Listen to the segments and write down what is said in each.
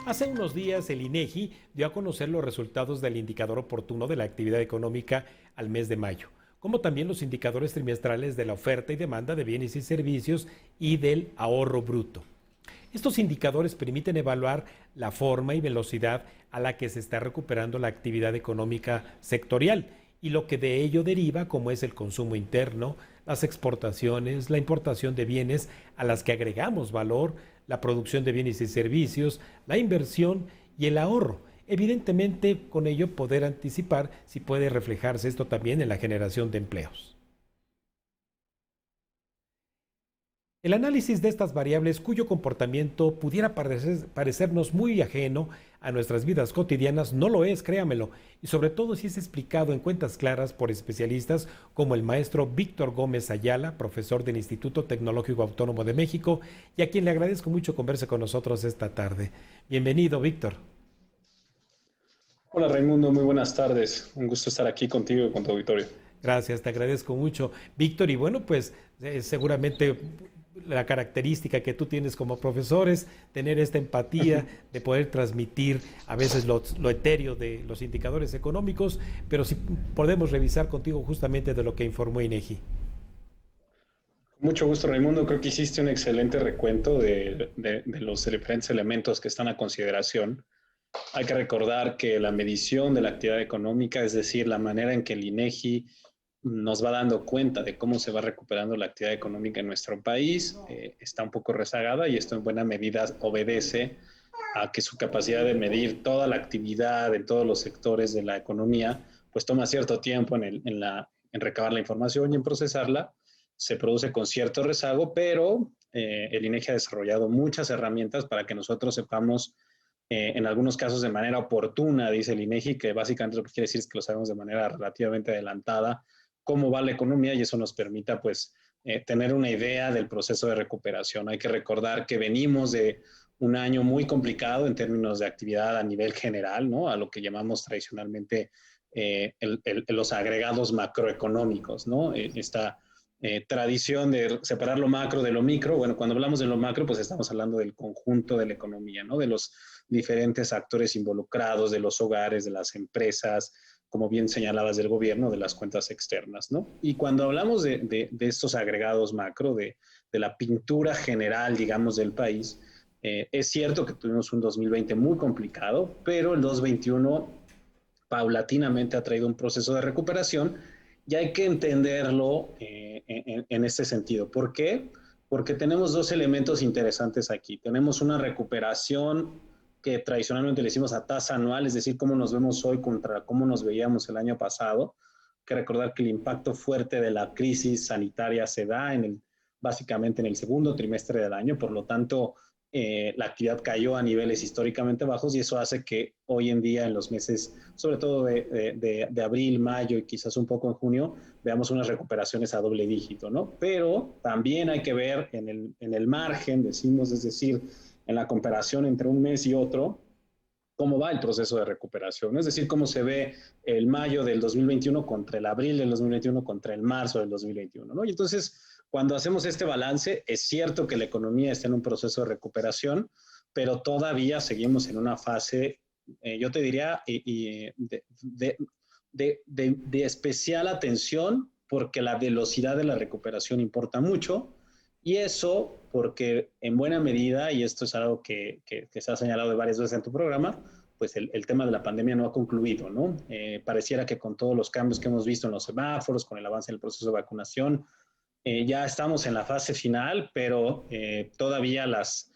Hace unos días el INEGI dio a conocer los resultados del indicador oportuno de la actividad económica al mes de mayo, como también los indicadores trimestrales de la oferta y demanda de bienes y servicios y del ahorro bruto. Estos indicadores permiten evaluar la forma y velocidad a la que se está recuperando la actividad económica sectorial y lo que de ello deriva, como es el consumo interno, las exportaciones, la importación de bienes a las que agregamos valor, la producción de bienes y servicios, la inversión y el ahorro. Evidentemente, con ello poder anticipar si puede reflejarse esto también en la generación de empleos. El análisis de estas variables cuyo comportamiento pudiera parecernos muy ajeno a nuestras vidas cotidianas no lo es, créamelo, y sobre todo si es explicado en cuentas claras por especialistas como el maestro Víctor Gómez Ayala, profesor del Instituto Tecnológico Autónomo de México, y a quien le agradezco mucho conversar con nosotros esta tarde. Bienvenido, Víctor. Hola Raimundo, muy buenas tardes. Un gusto estar aquí contigo y con tu auditorio. Gracias, te agradezco mucho, Víctor. Y bueno, pues seguramente la característica que tú tienes como profesor es tener esta empatía de poder transmitir a veces lo etéreo de los indicadores económicos, pero si podemos revisar contigo justamente de lo que informó INEGI. Mucho gusto Raimundo, creo que hiciste un excelente recuento de los diferentes elementos que están a consideración. Hay que recordar que la medición de la actividad económica, es decir, la manera en que el INEGI nos va dando cuenta de cómo se va recuperando la actividad económica en nuestro país, está un poco rezagada y esto en buena medida obedece a que su capacidad de medir toda la actividad en todos los sectores de la economía, pues toma cierto tiempo en recabar la información y en procesarla, se produce con cierto rezago, pero el INEGI ha desarrollado muchas herramientas para que nosotros sepamos en algunos casos de manera oportuna, dice el INEGI, que básicamente lo que quiere decir es que lo sabemos de manera relativamente adelantada, cómo va la economía y eso nos permita pues tener una idea del proceso de recuperación. Hay que recordar que venimos de un año muy complicado en términos de actividad a nivel general, ¿no? A lo que llamamos tradicionalmente los agregados macroeconómicos, ¿no? Esta tradición de separar lo macro de lo micro. Bueno, cuando hablamos de lo macro, pues estamos hablando del conjunto de la economía, ¿no? De los diferentes actores involucrados, de los hogares, de las empresas, como bien señalabas, del gobierno, de las cuentas externas, ¿no? Y cuando hablamos de estos agregados macro, de la pintura general, digamos, del país, es cierto que tuvimos un 2020 muy complicado, pero el 2021 paulatinamente ha traído un proceso de recuperación y hay que entenderlo en este sentido. ¿Por qué? Porque tenemos dos elementos interesantes aquí. Tenemos una recuperación que tradicionalmente le decimos a tasa anual, es decir, cómo nos vemos hoy contra cómo nos veíamos el año pasado. Hay que recordar que el impacto fuerte de la crisis sanitaria se da básicamente en el segundo trimestre del año, por lo tanto, la actividad cayó a niveles históricamente bajos y eso hace que hoy en día en los meses, sobre todo de abril, mayo y quizás un poco en junio, veamos unas recuperaciones a doble dígito, ¿no? Pero también hay que ver en el margen, decimos, es decir, en la comparación entre un mes y otro, cómo va el proceso de recuperación, ¿no? Es decir, cómo se ve el mayo del 2021 contra el abril del 2021 contra el marzo del 2021, ¿no? Y entonces, cuando hacemos este balance, es cierto que la economía está en un proceso de recuperación, pero todavía seguimos en una fase, yo te diría, de especial atención, porque la velocidad de la recuperación importa mucho, y eso porque en buena medida, y esto es algo que se ha señalado de varias veces en tu programa, pues el tema de la pandemia no ha concluido, ¿no? Pareciera que con todos los cambios que hemos visto en los semáforos, con el avance del proceso de vacunación, ya estamos en la fase final, pero todavía las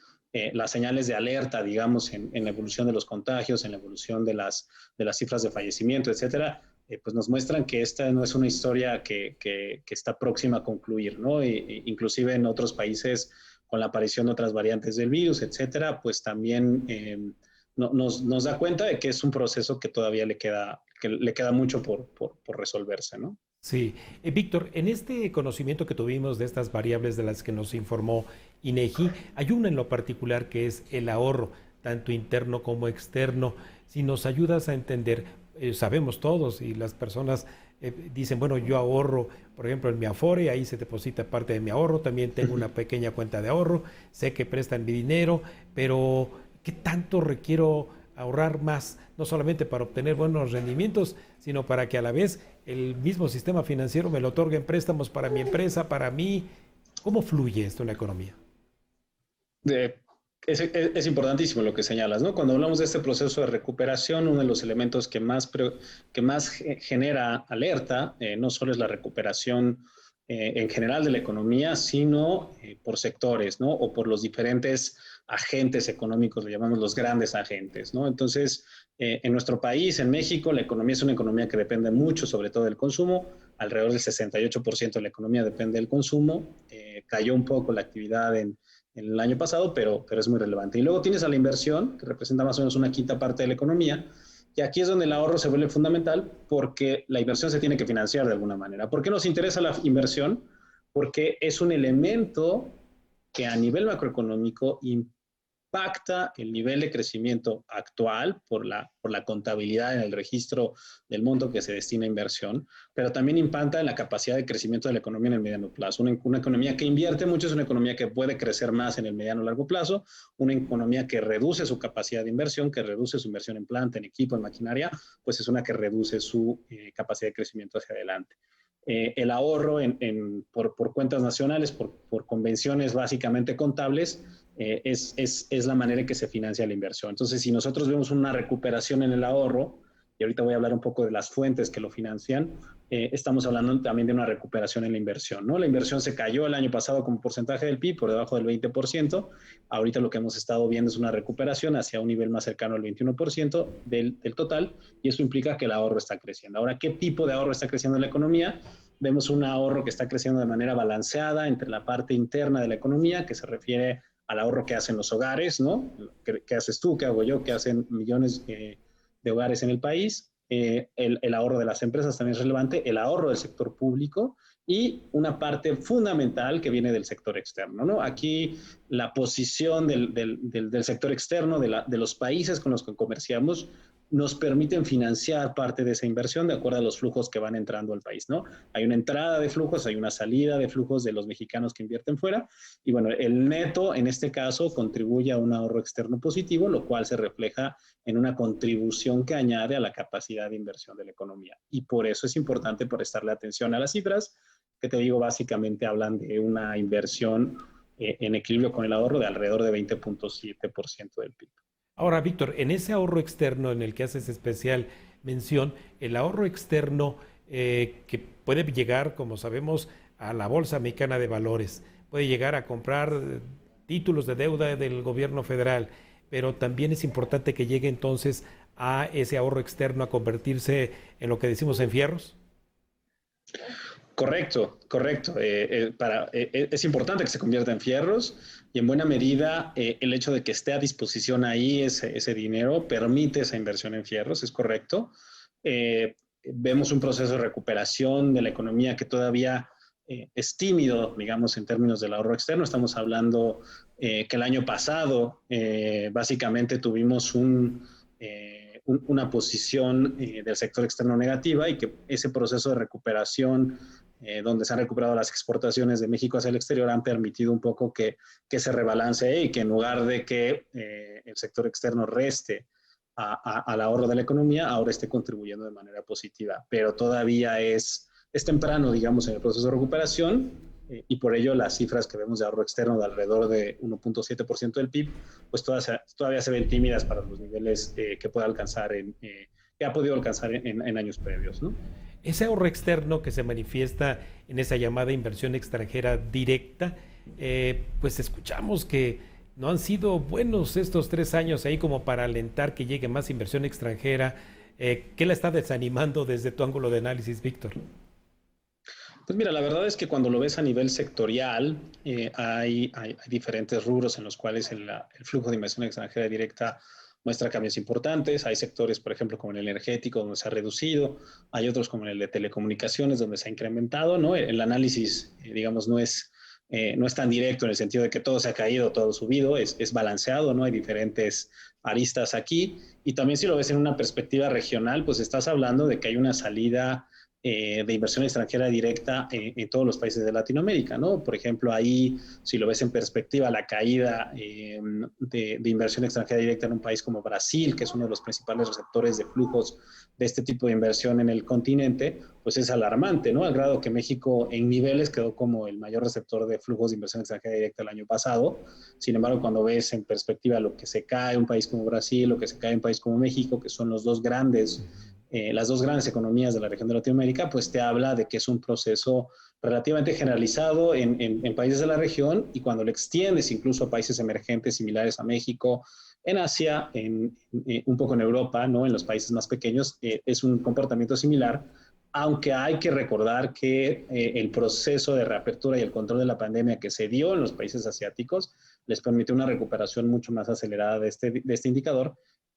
señales de alerta, digamos, en la evolución de los contagios, en la evolución de las cifras de fallecimiento, etcétera, pues nos muestran que esta no es una historia que está próxima a concluir, ¿no? Inclusive en otros países, con la aparición de otras variantes del virus, etcétera, pues también nos da cuenta de que es un proceso que todavía que le queda mucho por resolverse, ¿no? Sí, Víctor, en este conocimiento que tuvimos de estas variables de las que nos informó INEGI, hay una en lo particular que es el ahorro, tanto interno como externo. Si nos ayudas a entender, sabemos todos y las personas dicen, bueno, yo ahorro, por ejemplo, en mi Afore, ahí se deposita parte de mi ahorro, también tengo una pequeña cuenta de ahorro, sé que prestan mi dinero, pero ¿qué tanto requiero ahorrar más? No solamente para obtener buenos rendimientos, sino para que a la vez el mismo sistema financiero me lo otorgue en préstamos para mi empresa, para mí. ¿Cómo fluye esto en la economía? De, es importantísimo lo que señalas, ¿no? Cuando hablamos de este proceso de recuperación, uno de los elementos que más genera alerta no solo es la recuperación en general de la economía, sino por sectores, ¿no? O por los diferentes agentes económicos, le llamamos los grandes agentes, ¿no? Entonces, en nuestro país, en México, la economía es una economía que depende mucho, sobre todo del consumo. Alrededor del 68% de la economía depende del consumo. Cayó un poco la actividad en el año pasado, pero es muy relevante. Y luego tienes a la inversión, que representa más o menos una quinta parte de la economía, y aquí es donde el ahorro se vuelve fundamental porque la inversión se tiene que financiar de alguna manera. ¿Por qué nos interesa la inversión? Porque es un elemento que a nivel macroeconómico impacta el nivel de crecimiento actual por la contabilidad en el registro del monto que se destina a inversión, pero también impacta en la capacidad de crecimiento de la economía en el mediano plazo. Una economía que invierte mucho es una economía que puede crecer más en el mediano o largo plazo. Una economía que reduce su capacidad de inversión, que reduce su inversión en planta, en equipo, en maquinaria, pues es una que reduce su capacidad de crecimiento hacia adelante. El ahorro por cuentas nacionales, por convenciones básicamente contables, es la manera en que se financia la inversión. Entonces, si nosotros vemos una recuperación en el ahorro, y ahorita voy a hablar un poco de las fuentes que lo financian, estamos hablando también de una recuperación en la inversión, ¿no? La inversión se cayó el año pasado como porcentaje del PIB por debajo del 20%. Ahorita lo que hemos estado viendo es una recuperación hacia un nivel más cercano al 21% del total, y eso implica que el ahorro está creciendo. Ahora, ¿qué tipo de ahorro está creciendo en la economía? Vemos un ahorro que está creciendo de manera balanceada entre la parte interna de la economía, que se refiere al ahorro que hacen los hogares, ¿no? ¿Qué haces tú? ¿Qué hago yo? ¿Qué hacen millones de hogares en el país? El ahorro de las empresas también es relevante, el ahorro del sector público y una parte fundamental que viene del sector externo, ¿no? Aquí la posición del sector externo, de los países con los que comerciamos, nos permiten financiar parte de esa inversión de acuerdo a los flujos que van entrando al país, ¿no? Hay una entrada de flujos, hay una salida de flujos de los mexicanos que invierten fuera, y bueno, el neto en este caso contribuye a un ahorro externo positivo, lo cual se refleja en una contribución que añade a la capacidad de inversión de la economía. Y por eso es importante prestarle atención a las cifras, que te digo, básicamente hablan de una inversión en equilibrio con el ahorro de alrededor de 20.7% del PIB. Ahora, Víctor, en ese ahorro externo en el que haces especial mención, el ahorro externo que puede llegar, como sabemos, a la Bolsa Mexicana de Valores, puede llegar a comprar títulos de deuda del gobierno federal, pero también es importante que llegue entonces a ese ahorro externo a convertirse en lo que decimos en fierros. Correcto, correcto. Es importante que se convierta en fierros y en buena medida el hecho de que esté a disposición ahí ese dinero permite esa inversión en fierros, es correcto. Vemos un proceso de recuperación de la economía que todavía es tímido, digamos, en términos del ahorro externo. Estamos hablando que el año pasado básicamente tuvimos una posición del sector externo negativa y que ese proceso de recuperación donde se han recuperado las exportaciones de México hacia el exterior han permitido un poco que se rebalancee y que en lugar de que el sector externo reste al ahorro de la economía, ahora esté contribuyendo de manera positiva. Pero todavía es temprano, digamos, en el proceso de recuperación y por ello las cifras que vemos de ahorro externo de alrededor de 1.7% del PIB, pues todavía se ven tímidas para los niveles que puede alcanzar que ha podido alcanzar en años previos, ¿no? Ese ahorro externo que se manifiesta en esa llamada inversión extranjera directa, pues escuchamos que no han sido buenos estos 3 años ahí como para alentar que llegue más inversión extranjera. ¿Qué la está desanimando desde tu ángulo de análisis, Víctor? Pues mira, la verdad es que cuando lo ves a nivel sectorial, hay diferentes rubros en los cuales el flujo de inversión extranjera directa muestra cambios importantes. Hay sectores, por ejemplo, como el energético, donde se ha reducido. Hay otros como el de telecomunicaciones, donde se ha incrementado, ¿no? El análisis, digamos, no es tan directo en el sentido de que todo se ha caído, todo ha subido, es balanceado, ¿no? Hay diferentes aristas aquí. Y también si lo ves en una perspectiva regional, pues estás hablando de que hay una salida de inversión extranjera directa en todos los países de Latinoamérica, ¿no? Por ejemplo, ahí, si lo ves en perspectiva, la caída de inversión extranjera directa en un país como Brasil, que es uno de los principales receptores de flujos de este tipo de inversión en el continente, pues es alarmante, ¿no? Al grado que México en niveles quedó como el mayor receptor de flujos de inversión extranjera directa el año pasado. Sin embargo, cuando ves en perspectiva lo que se cae un país como Brasil, lo que se cae un país como México, que son los dos grandes las dos grandes economías de la región de Latinoamérica, pues te habla de que es un proceso relativamente generalizado en países de la región, y cuando lo extiendes incluso a países emergentes similares a México, en Asia, un poco en Europa, ¿no? En los países más pequeños, es un comportamiento similar, aunque hay que recordar que el proceso de reapertura y el control de la pandemia que se dio en los países asiáticos les permitió una recuperación mucho más acelerada de este indicador,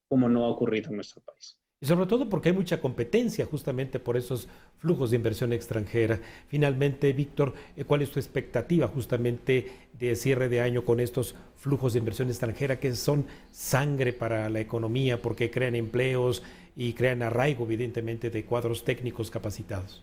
como no ha ocurrido en nuestro país. Y sobre todo porque hay mucha competencia justamente por esos flujos de inversión extranjera. Finalmente, Víctor, ¿cuál es tu expectativa justamente de cierre de año con estos flujos de inversión extranjera que son sangre para la economía porque crean empleos y crean arraigo, evidentemente, de cuadros técnicos capacitados?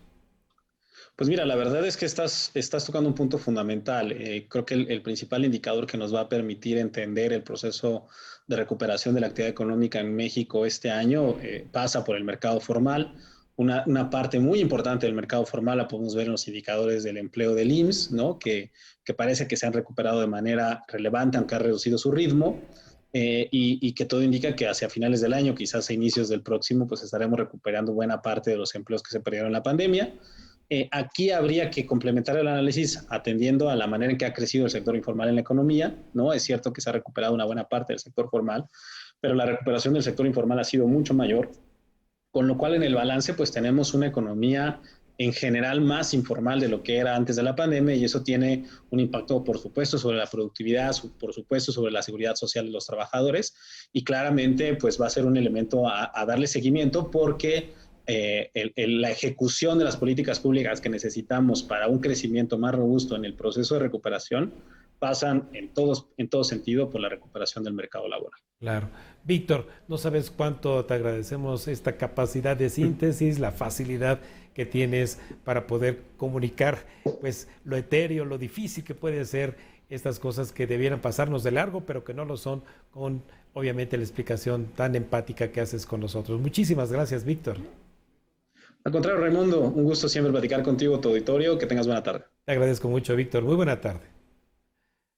Pues mira, la verdad es que estás tocando un punto fundamental. Creo que el principal indicador que nos va a permitir entender el proceso de recuperación de la actividad económica en México este año pasa por el mercado formal. Una parte muy importante del mercado formal la podemos ver en los indicadores del empleo del IMSS, ¿no? Que parece que se han recuperado de manera relevante, aunque ha reducido su ritmo. Y que todo indica que hacia finales del año, quizás a inicios del próximo, pues estaremos recuperando buena parte de los empleos que se perdieron en la pandemia. Aquí habría que complementar el análisis atendiendo a la manera en que ha crecido el sector informal en la economía, ¿no? Es cierto que se ha recuperado una buena parte del sector formal, pero la recuperación del sector informal ha sido mucho mayor, con lo cual en el balance pues tenemos una economía en general más informal de lo que era antes de la pandemia, y eso tiene un impacto, por supuesto, sobre la productividad, por supuesto, sobre la seguridad social de los trabajadores, y claramente pues va a ser un elemento a darle seguimiento, porque la ejecución de las políticas públicas que necesitamos para un crecimiento más robusto en el proceso de recuperación pasan en todo sentido por la recuperación del mercado laboral. Claro. Víctor, no sabes cuánto te agradecemos esta capacidad de síntesis, la facilidad que tienes para poder comunicar pues lo etéreo, lo difícil que puede ser estas cosas que debieran pasarnos de largo, pero que no lo son, con obviamente la explicación tan empática que haces con nosotros. Muchísimas gracias, Víctor. Al contrario, Raimundo, un gusto siempre platicar contigo, tu auditorio. Que tengas buena tarde. Te agradezco mucho, Víctor. Muy buena tarde.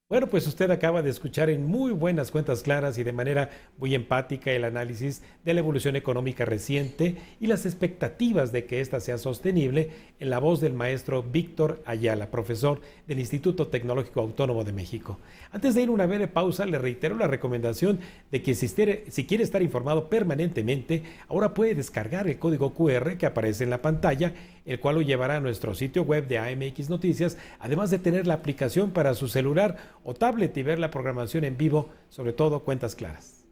Bueno, pues usted acaba de escuchar en muy buenas cuentas claras y de manera muy empática el análisis de la evolución económica reciente y las expectativas de que ésta sea sostenible en la voz del maestro Víctor Ayala, profesor del Instituto Tecnológico Autónomo de México. Antes de ir a una breve pausa, le reitero la recomendación de que si quiere estar informado permanentemente, ahora puede descargar el código QR que aparece en la pantalla, el cual lo llevará a nuestro sitio web de AMX Noticias, además de tener la aplicación para su celular o tablet y ver la programación en vivo, sobre todo Cuentas Claras.